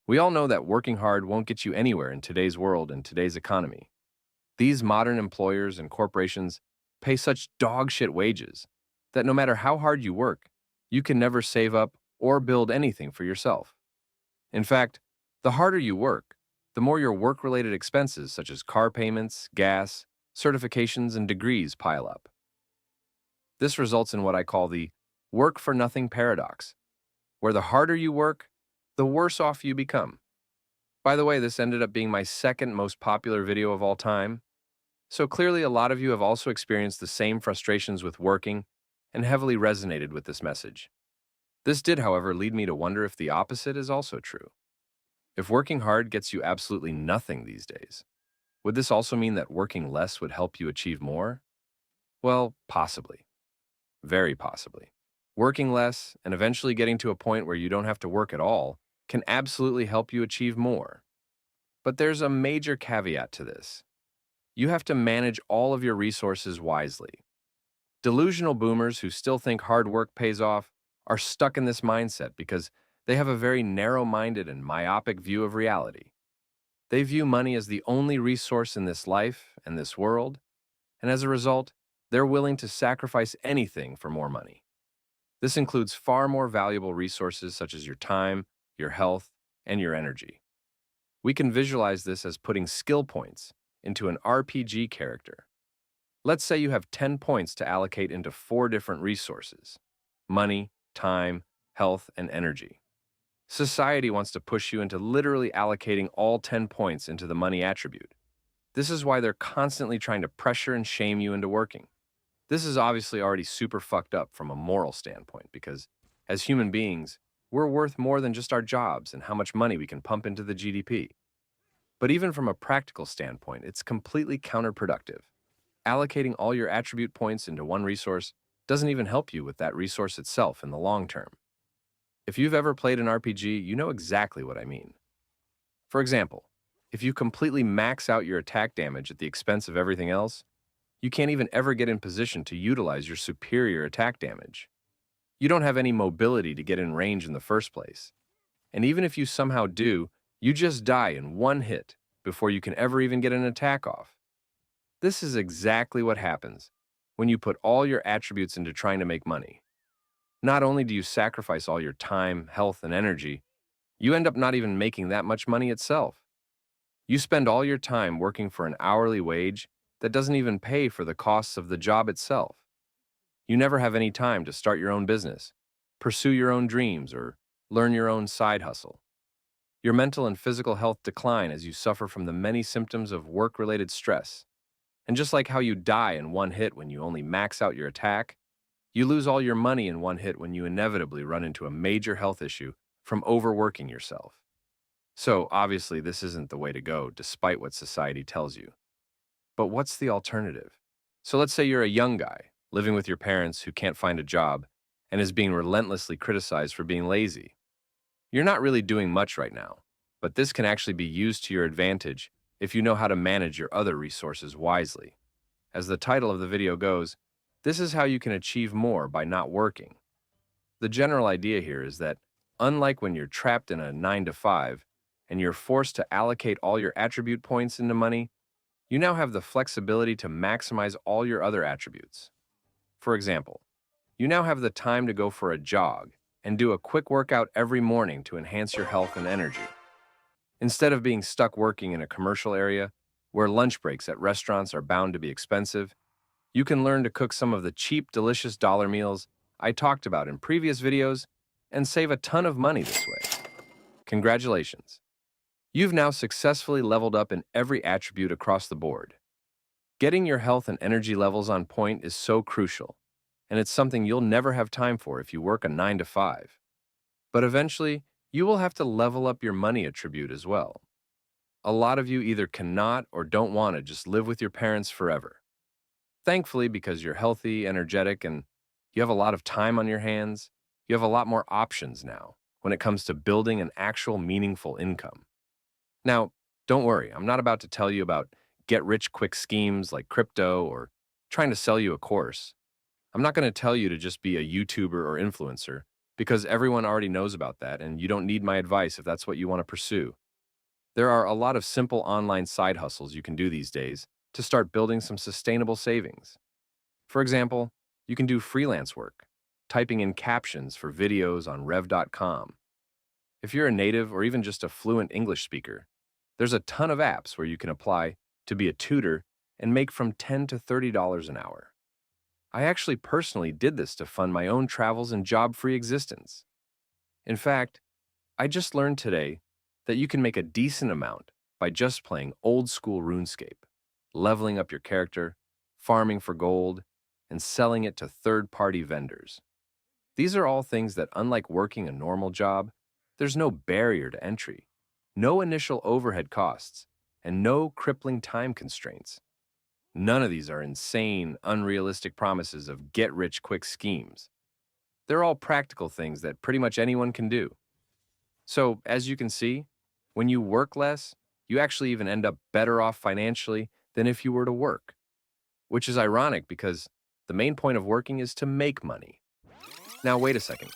We all know that working hard won't get you anywhere in today's world and today's economy. These modern employers and corporations pay such dog shit wages that no matter how hard you work, you can never save up or build anything for yourself. In fact, the harder you work, the more your work related expenses such as car payments, gas, certifications, and degrees pile up. This results in what I call the work for nothing paradox, where the harder you work, the worse off you become. By the way, this ended up being my second most popular video of all time, so clearly a lot of you have also experienced the same frustrations with working and heavily resonated with this message. This did, however, lead me to wonder if the opposite is also true. If working hard gets you absolutely nothing these days, would this also mean that working less would help you achieve more? Well, possibly. Very possibly. Working less and eventually getting to a point where you don't have to work at all can absolutely help you achieve more. But there's a major caveat to this. You have to manage all of your resources wisely. Delusional boomers who still think hard work pays off are stuck in this mindset because they have a very narrow-minded and myopic view of reality. They view money as the only resource in this life and this world, and as a result, they're willing to sacrifice anything for more money. This includes far more valuable resources such as your time, your health, and your energy. We can visualize this as putting skill points into an RPG character. Let's say you have 10 points to allocate into 4 different resources: money, time, health, and energy. Society wants to push you into literally allocating all 10 points into the money attribute. This is why they're constantly trying to pressure and shame you into working. This is obviously already super fucked up from a moral standpoint because, as human beings, we're worth more than just our jobs and how much money we can pump into the GDP. But even from a practical standpoint, it's completely counterproductive. Allocating all your attribute points into one resource doesn't even help you with that resource itself in the long term. If you've ever played an RPG, you know exactly what I mean. For example, if you completely max out your attack damage at the expense of everything else, you can't even ever get in position to utilize your superior attack damage. You don't have any mobility to get in range in the first place. And even if you somehow do, you just die in one hit before you can ever even get an attack off. This is exactly what happens when you put all your attributes into trying to make money. Not only do you sacrifice all your time, health, and energy, you end up not even making that much money itself. You spend all your time working for an hourly wage that doesn't even pay for the costs of the job itself. You never have any time to start your own business, pursue your own dreams, or learn your own side hustle. Your mental and physical health decline as you suffer from the many symptoms of work-related stress. And just like how you die in one hit when you only max out your attack, you lose all your money in one hit when you inevitably run into a major health issue from overworking yourself. So, obviously, this isn't the way to go, despite what society tells you. But what's the alternative? So let's say you're a young guy, living with your parents who can't find a job and is being relentlessly criticized for being lazy. You're not really doing much right now, but this can actually be used to your advantage if you know how to manage your other resources wisely. As the title of the video goes, this is how you can achieve more by not working. The general idea here is that, unlike when you're trapped in a 9 to 5 and you're forced to allocate all your attribute points into money, you now have the flexibility to maximize all your other attributes. For example, you now have the time to go for a jog and do a quick workout every morning to enhance your health and energy. Instead of being stuck working in a commercial area where lunch breaks at restaurants are bound to be expensive, you can learn to cook some of the cheap, delicious dollar meals I talked about in previous videos and save a ton of money this way. Congratulations! You've now successfully leveled up in every attribute across the board. Getting your health and energy levels on point is so crucial, and it's something you'll never have time for if you work a 9 to 5. But eventually, you will have to level up your money attribute as well. A lot of you either cannot or don't want to just live with your parents forever. Thankfully, because you're healthy, energetic, and you have a lot of time on your hands, you have a lot more options now when it comes to building an actual meaningful income. Now, don't worry, I'm not about to tell you about get-rich-quick schemes like crypto or trying to sell you a course. I'm not going to tell you to just be a YouTuber or influencer because everyone already knows about that, and you don't need my advice if that's what you want to pursue. There are a lot of simple online side hustles you can do these days to start building some sustainable savings. For example, you can do freelance work, typing in captions for videos on rev.com. If you're a native or even just a fluent English speaker, there's a ton of apps where you can apply to be a tutor and make from $10 to $30 an hour. I actually personally did this to fund my own travels and job-free existence. In fact, I just learned today that you can make a decent amount by just playing old-school RuneScape, leveling up your character, farming for gold, and selling it to third-party vendors. These are all things that, unlike working a normal job, there's no barrier to entry, no initial overhead costs, and no crippling time constraints. None of these are insane, unrealistic promises of get-rich-quick schemes. They're all practical things that pretty much anyone can do. So, as you can see, when you work less, you actually even end up better off financially than if you were to work. Which is ironic because the main point of working is to make money. Now, wait a second.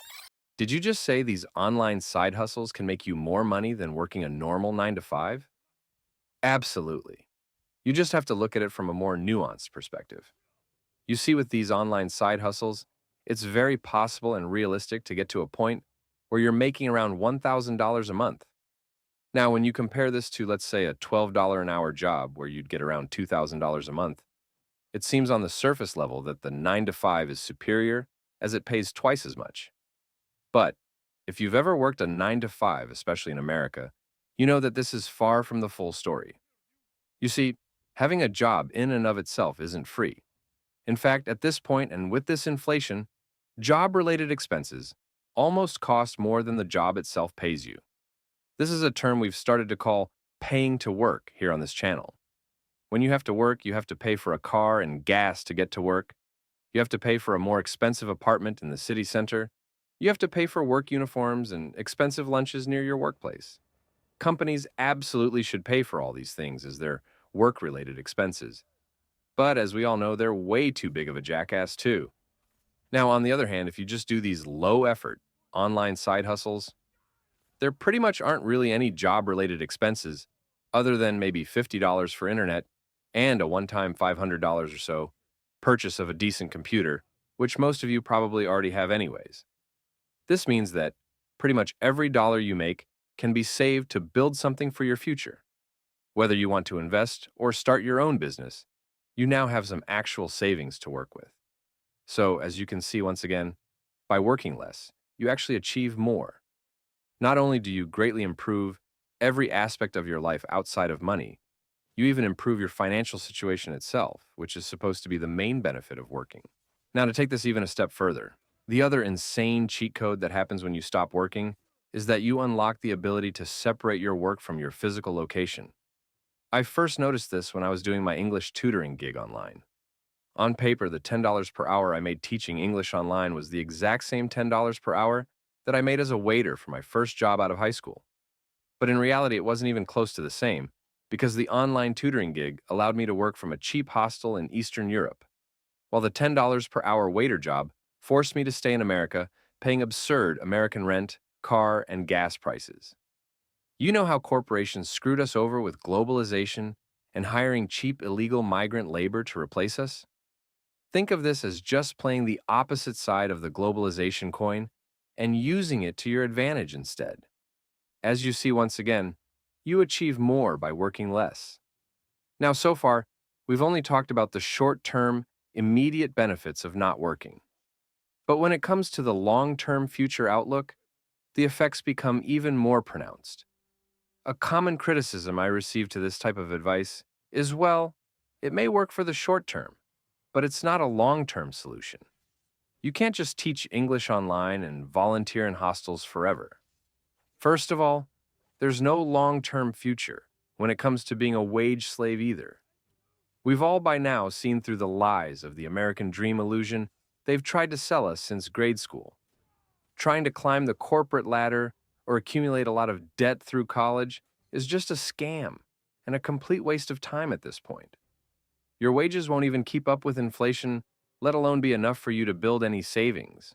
Did you just say these online side hustles can make you more money than working a normal 9 to 5? Absolutely. You just have to look at it from a more nuanced perspective. You see, with these online side hustles, it's very possible and realistic to get to a point where you're making around $1,000 a month. Now, when you compare this to, let's say, a $12 an hour job where you'd get around $2,000 a month, it seems on the surface level that the 9 to 5 is superior as it pays twice as much. But if you've ever worked a 9 to 5, especially in America, you know that this is far from the full story. You see, having a job in and of itself isn't free. In fact, at this point and with this inflation, job-related expenses almost cost more than the job itself pays you. This is a term we've started to call paying to work here on this channel. When you have to work, you have to pay for a car and gas to get to work. You have to pay for a more expensive apartment in the city center. You have to pay for work uniforms and expensive lunches near your workplace. Companies absolutely should pay for all these things as their work-related expenses. But as we all know, they're way too big of a jackass too. Now, on the other hand, if you just do these low-effort online side hustles, there pretty much aren't really any job-related expenses other than maybe $50 for internet and a one-time $500 or so purchase of a decent computer, which most of you probably already have anyways. This means that pretty much every dollar you make can be saved to build something for your future. Whether you want to invest or start your own business, you now have some actual savings to work with. So, as you can see once again, by working less, you actually achieve more. Not only do you greatly improve every aspect of your life outside of money, you even improve your financial situation itself, which is supposed to be the main benefit of working. Now, to take this even a step further, the other insane cheat code that happens when you stop working is that you unlock the ability to separate your work from your physical location. I first noticed this when I was doing my English tutoring gig online. On paper, the $10 per hour I made teaching English online was the exact same $10 per hour that I made as a waiter for my first job out of high school. But in reality, it wasn't even close to the same, because the online tutoring gig allowed me to work from a cheap hostel in Eastern Europe, while the $10 per hour waiter job forced me to stay in America, paying absurd American rent, car, and gas prices. You know how corporations screwed us over with globalization and hiring cheap illegal migrant labor to replace us? Think of this as just playing the opposite side of the globalization coin and using it to your advantage instead. As you see once again, you achieve more by working less. Now, so far, we've only talked about the short-term, immediate benefits of not working. But when it comes to the long-term future outlook, the effects become even more pronounced. A common criticism I receive to this type of advice is, well, it may work for the short term, but it's not a long-term solution. You can't just teach English online and volunteer in hostels forever. First of all, there's no long-term future when it comes to being a wage slave either. We've all by now seen through the lies of the American dream illusion they've tried to sell us since grade school. Trying to climb the corporate ladder or accumulate a lot of debt through college is just a scam and a complete waste of time at this point. Your wages won't even keep up with inflation, let alone be enough for you to build any savings.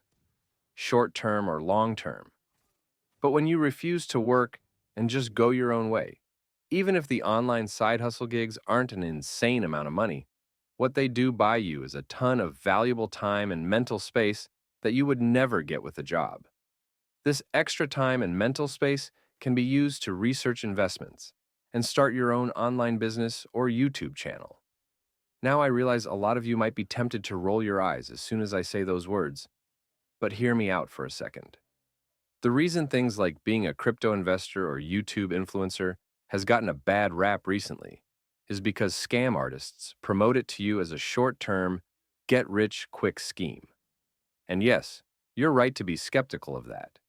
short-term or long-term. But when you refuse to work and just go your own way, even if the online side hustle gigs aren't an insane amount of money, what they do buy you is a ton of valuable time and mental space that you would never get with a job. This extra time and mental space can be used to research investments and start your own online business or YouTube channel. Now I realize a lot of you might be tempted to roll your eyes as soon as I say those words, but hear me out for a second. The reason things like being a crypto investor or YouTube influencer has gotten a bad rap recently is because scam artists promote it to you as a short-term, get-rich-quick scheme. And yes, you're right to be skeptical of that,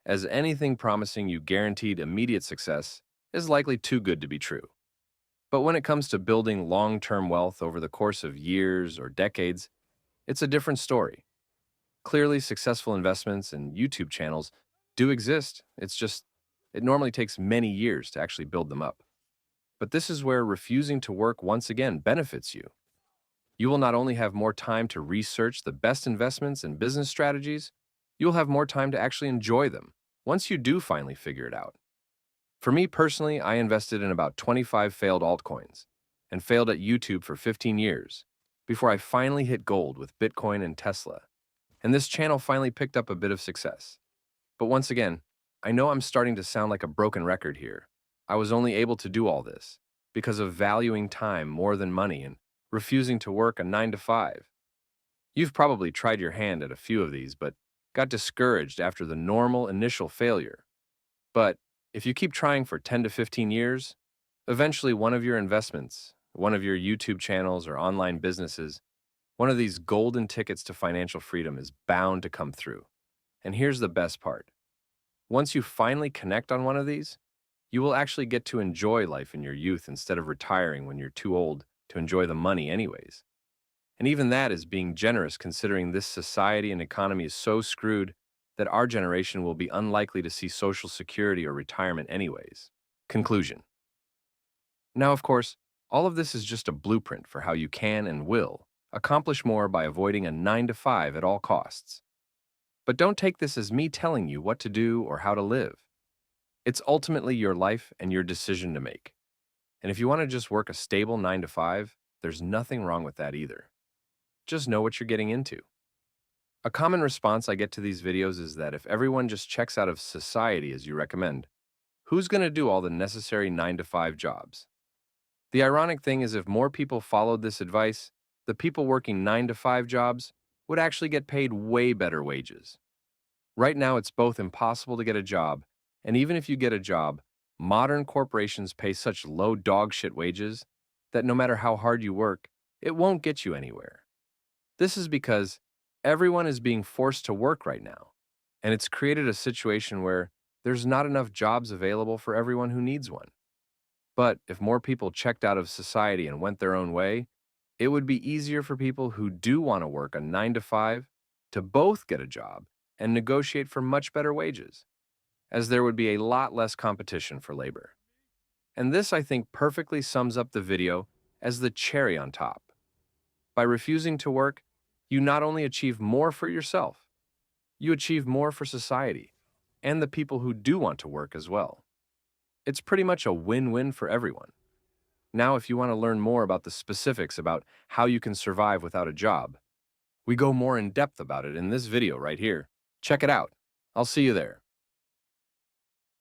as anything promising you guaranteed immediate success is likely too good to be true. But when it comes to building long-term wealth over the course of years or decades, it's a different story. Clearly, successful investments and YouTube channels do exist. It normally takes many years to actually build them up. But this is where refusing to work once again benefits you. You will not only have more time to research the best investments and business strategies, you will have more time to actually enjoy them once you do finally figure it out. For me personally, I invested in about 25 failed altcoins and failed at YouTube for 15 years before I finally hit gold with Bitcoin and Tesla. And this channel finally picked up a bit of success. But once again, I know I'm starting to sound like a broken record here. I was only able to do all this because of valuing time more than money and refusing to work a 9 to 5. You've probably tried your hand at a few of these, but got discouraged after the normal initial failure. But if you keep trying for 10 to 15 years, eventually one of your investments, one of your YouTube channels or online businesses, one of these golden tickets to financial freedom is bound to come through. And here's the best part. Once you finally connect on one of these, you will actually get to enjoy life in your youth instead of retiring when you're too old to enjoy the money anyways. And even that is being generous considering this society and economy is so screwed that our generation will be unlikely to see Social Security or retirement anyways. Conclusion. Now, of course, all of this is just a blueprint for how you can and will accomplish more by avoiding a 9 to 5 at all costs. But don't take this as me telling you what to do or how to live. It's ultimately your life and your decision to make. And if you want to just work a stable 9 to 5, there's nothing wrong with that either. Just know what you're getting into. A common response I get to these videos is that if everyone just checks out of society as you recommend, who's going to do all the necessary 9 to 5 jobs? The ironic thing is if more people followed this advice, the people working 9 to 5 jobs would actually get paid way better wages. Right now, it's both impossible to get a job, and even if you get a job, modern corporations pay such low dog shit wages that no matter how hard you work, it won't get you anywhere. This is because everyone is being forced to work right now, and it's created a situation where there's not enough jobs available for everyone who needs one. But if more people checked out of society and went their own way, it would be easier for people who do want to work a 9 to 5 to both get a job and negotiate for much better wages, as there would be a lot less competition for labor. And this, I think, perfectly sums up the video as the cherry on top. By refusing to work, you not only achieve more for yourself, you achieve more for society and the people who do want to work as well. It's pretty much a win-win for everyone. Now, if you want to learn more about the specifics about how you can survive without a job, we go more in depth about it in this video right here. Check it out. I'll see you there.